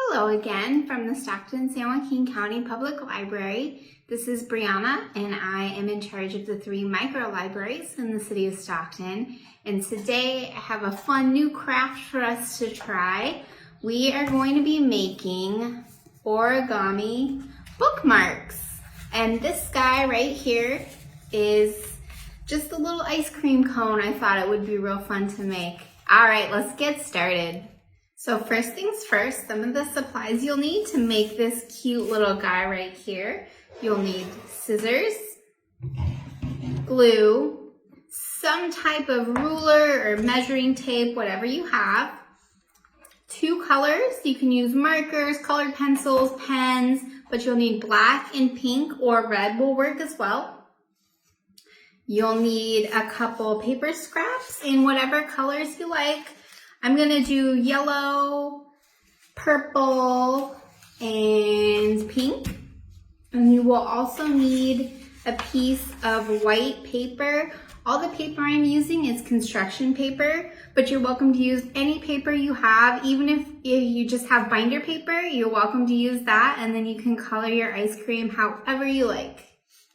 Hello again from the Stockton-San Joaquin County Public Library. This is Brianna and I am in charge of the 3 micro-libraries in the city of Stockton. And today I have a fun new craft for us to try. We are going to be making origami bookmarks. And this guy right here is just a little ice cream cone. I thought it would be real fun to make. All right, let's get started. So first things first, some of the supplies you'll need to make this cute little guy right here. You'll need scissors, glue, some type of ruler or measuring tape, whatever you have. 2 colors, you can use markers, colored pencils, pens, but you'll need black and pink or red will work as well. You'll need a couple paper scraps in whatever colors you like. I'm gonna do yellow, purple, and pink. And you will also need a piece of white paper. All the paper I'm using is construction paper, but you're welcome to use any paper you have. Even if you just have binder paper, you're welcome to use that, and then you can color your ice cream however you like.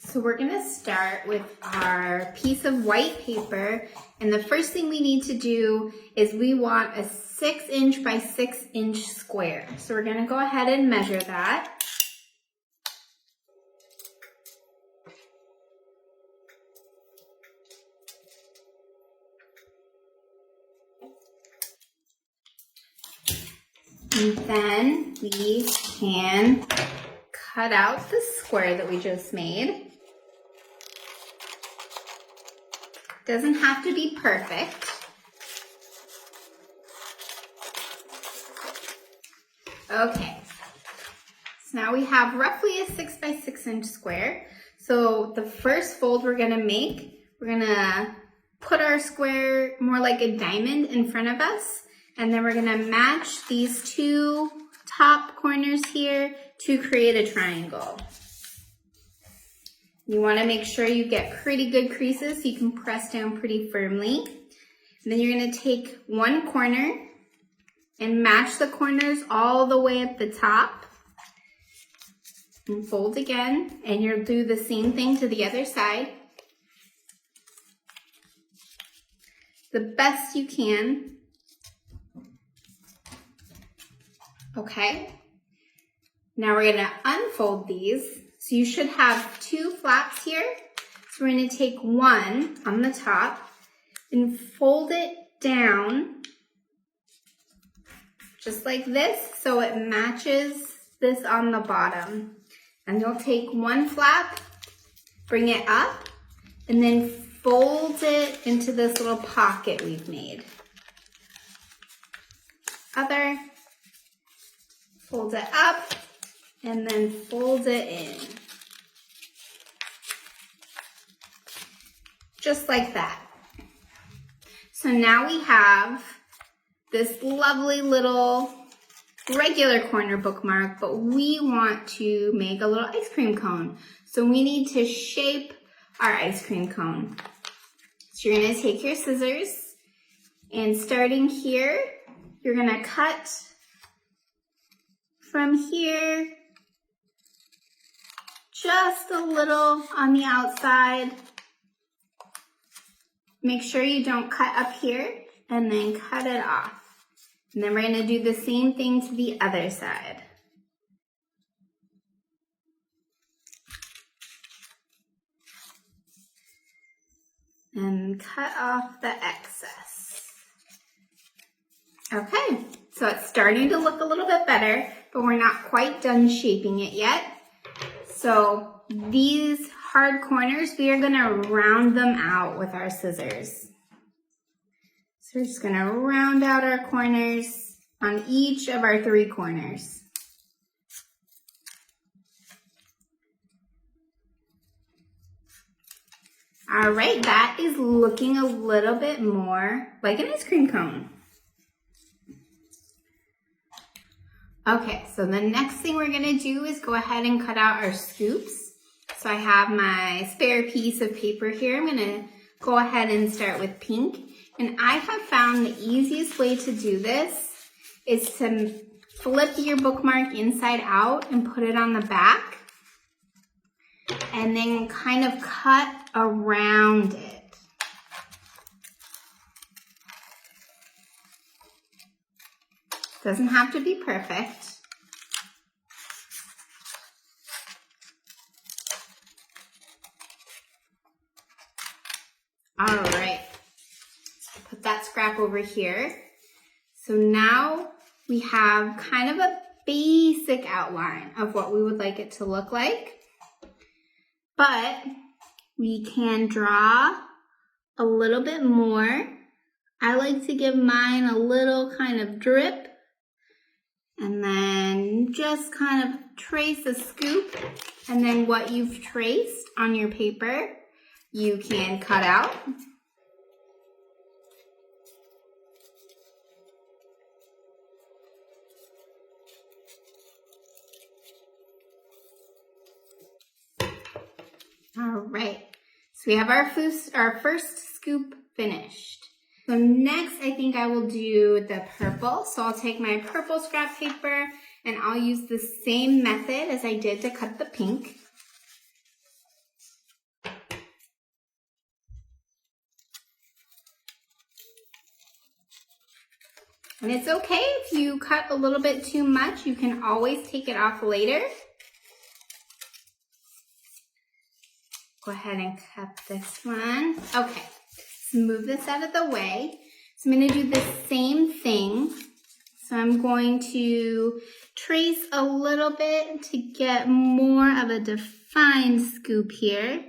So we're gonna start with our piece of white paper, and the first thing we need to do is we want a 6" by 6" square. So we're gonna go ahead and measure that. And then we can cut out the square that we just made. Doesn't have to be perfect. Okay, so now we have roughly a 6" by 6" square. So the first fold we're gonna make, we're gonna put our square more like a diamond in front of us, and then we're gonna match these 2 top corners here to create a triangle. You wanna make sure you get pretty good creases so you can press down pretty firmly. And then you're gonna take 1 corner and match the corners all the way at the top. And fold again, and you'll do the same thing to the other side. The best you can. Okay, now we're gonna unfold these. So you should have 2 flaps here. So we're gonna take 1 on the top and fold it down just like this so it matches this on the bottom. And you'll take 1 flap, bring it up, and then fold it into this little pocket we've made. Other, fold it up, and then fold it in. Just like that. So now we have this lovely little regular corner bookmark, but we want to make a little ice cream cone. So we need to shape our ice cream cone. So you're gonna take your scissors, and starting here, you're gonna cut from here just a little on the outside. Make sure you don't cut up here, and then cut it off. And then we're gonna do the same thing to the other side. And cut off the excess. Okay, so it's starting to look a little bit better, but we're not quite done shaping it yet. So these hard corners, we are gonna round them out with our scissors. So we're just gonna round out our corners on each of our 3 corners. All right, that is looking a little bit more like an ice cream cone. Okay, so the next thing we're gonna do is go ahead and cut out our scoops. So I have my spare piece of paper here. I'm gonna go ahead and start with pink. And I have found the easiest way to do this is to flip your bookmark inside out and put it on the back. And then kind of cut around it. Doesn't have to be perfect. All right, put that scrap over here. So now we have kind of a basic outline of what we would like it to look like. But we can draw a little bit more. I like to give mine a little kind of drip and then just kind of trace a scoop, and then what you've traced on your paper, you can cut out. All right, so we have our first scoop finished. So next, I think I will do the purple. So I'll take my purple scrap paper and I'll use the same method as I did to cut the pink. And it's okay if you cut a little bit too much, you can always take it off later. Go ahead and cut this one. Okay, let's move this out of the way. So I'm going to do the same thing. So I'm going to trace a little bit to get more of a defined scoop here.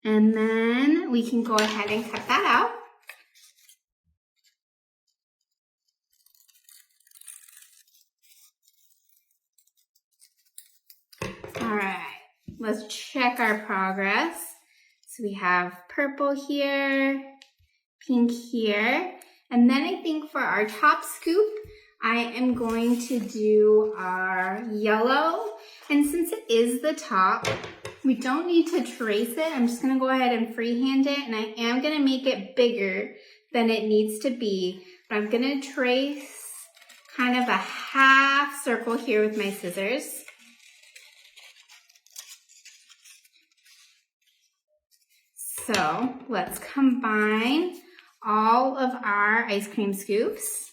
And then we can go ahead and cut that out. All right, let's check our progress. So we have purple here, pink here, and then I think for our top scoop, I am going to do our yellow. And since it is the top, we don't need to trace it. I'm just gonna go ahead and freehand it, and I am gonna make it bigger than it needs to be. But I'm gonna trace kind of a half circle here with my scissors. So let's combine all of our ice cream scoops.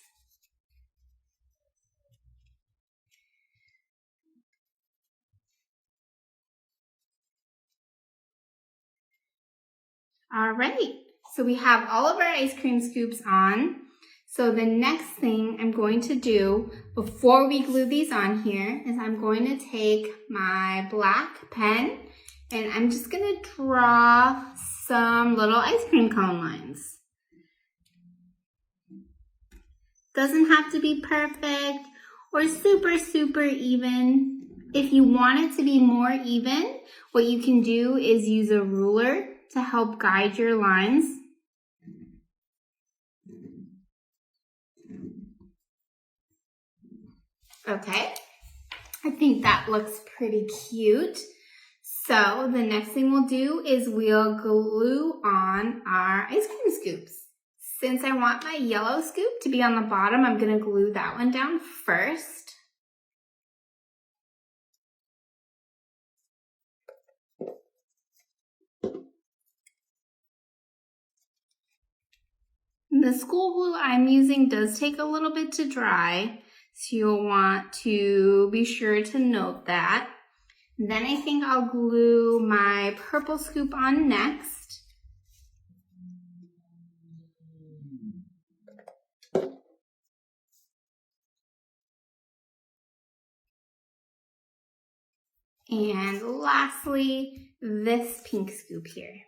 All right, so we have all of our ice cream scoops on. So the next thing I'm going to do before we glue these on here is I'm going to take my black pen and I'm just gonna draw some little ice cream cone lines. Doesn't have to be perfect or super even. If you want it to be more even, what you can do is use a ruler to help guide your lines. Okay, I think that looks pretty cute. So the next thing we'll do is we'll glue on our ice cream scoops. Since I want my yellow scoop to be on the bottom, I'm gonna glue that one down first. The school glue I'm using does take a little bit to dry, so you'll want to be sure to note that. Then I think I'll glue my purple scoop on next. And lastly, this pink scoop here.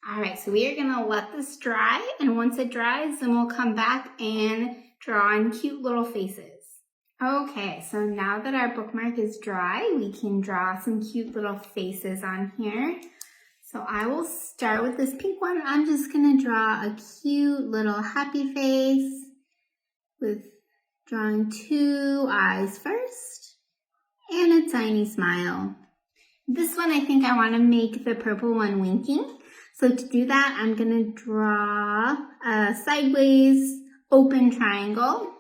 All right, so we are gonna let this dry, and once it dries, then we'll come back and draw in cute little faces. Okay, so now that our bookmark is dry, we can draw some cute little faces on here. So I will start with this pink one. I'm just gonna draw a cute little happy face with Drawing 2 eyes first and a tiny smile. This one, I think I want to make the purple one winking. So to do that, I'm going to draw a sideways open triangle.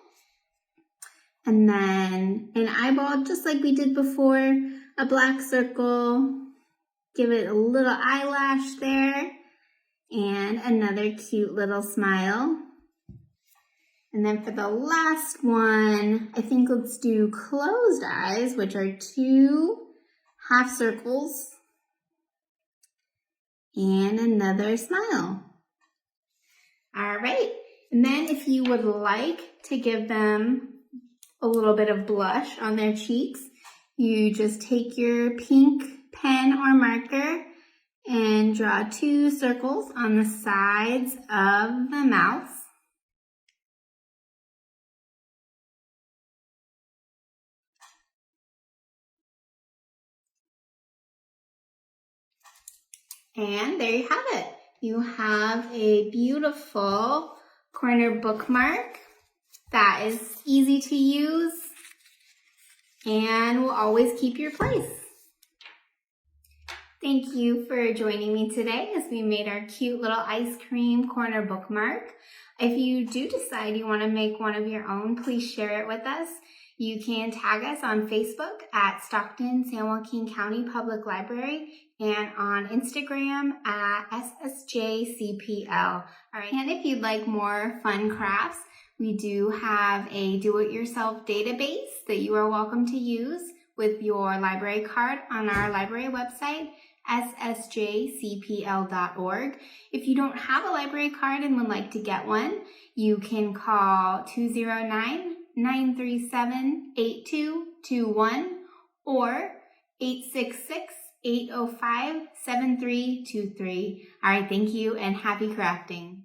And then an eyeball, just like we did before, a black circle. Give it a little eyelash there. And another cute little smile. And then for the last one, I think let's do closed eyes, which are 2 half circles and another smile. All right, and then if you would like to give them a little bit of blush on their cheeks, you just take your pink pen or marker and draw 2 circles on the sides of the mouth. And there you have it. You have a beautiful corner bookmark that is easy to use and will always keep your place. Thank you for joining me today as we made our cute little ice cream corner bookmark. If you do decide you want to make one of your own, please share it with us. You can tag us on Facebook at Stockton San Joaquin County Public Library and on Instagram at SSJCPL. All right, and if you'd like more fun crafts, we do have a do-it-yourself database that you are welcome to use with your library card on our library website, ssjcpl.org. If you don't have a library card and would like to get one, you can call 209-937-8221 or 866-805-7323. All right, thank you and happy crafting.